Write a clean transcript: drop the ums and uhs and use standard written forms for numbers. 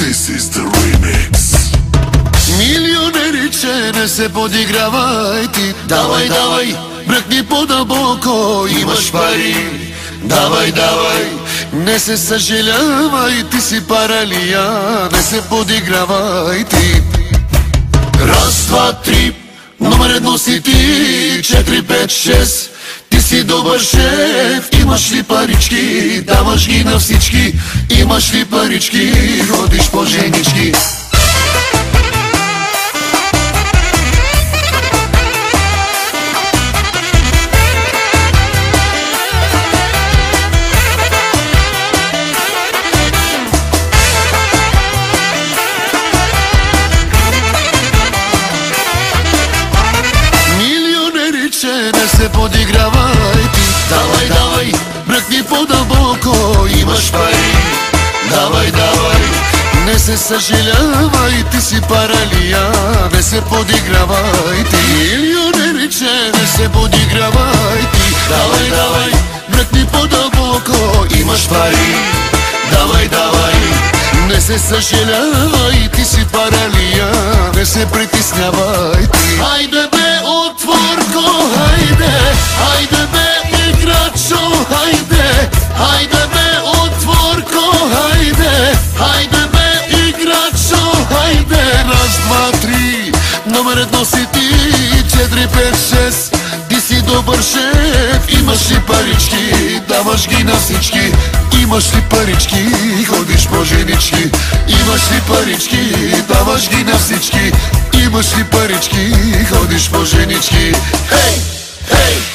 This is the remix. Милионериче, не се подигравай ти. Давай, давай, бръкни по-дълбоко, имаш пари. Давай, давай, не се съжалявай, ти си паралия. Не се подигравай ти. Раз, два, три, номер едно си ти. 4, 5, 6, ти си добър шеф. Имаш ли парички, даваш ги на всички. Имаш ли парички, ходиш по женички. Не се подигравай ти. Давай, давай, бръкни по-дълбоко, имаш пари. Давай, давай, не се съжалявай, ти си паралия. Не се подигравай ти. Милионериче, не се подигравай ти. Давай, давай, бръкни по-дълбоко, имаш пари. Давай, давай, не се съжалявай, ти си паралия. Не се притеснявай ти. Хайде бе, отворко, хайде. Хайде бе, играчо, хайде. Хайде бе, отворко, хайде. Хайде бе, играчо, хайде. Раз, два, три, номер едно си ти. 4, 5, 6, ти си добър шеф. Имаш ли парички, даваш ги на всички. Имаш ли парички, ходиш по женички. Имаш ли парички, даваш ги на всички. Имаш ли парички, ходиш по женички. Хей, хей!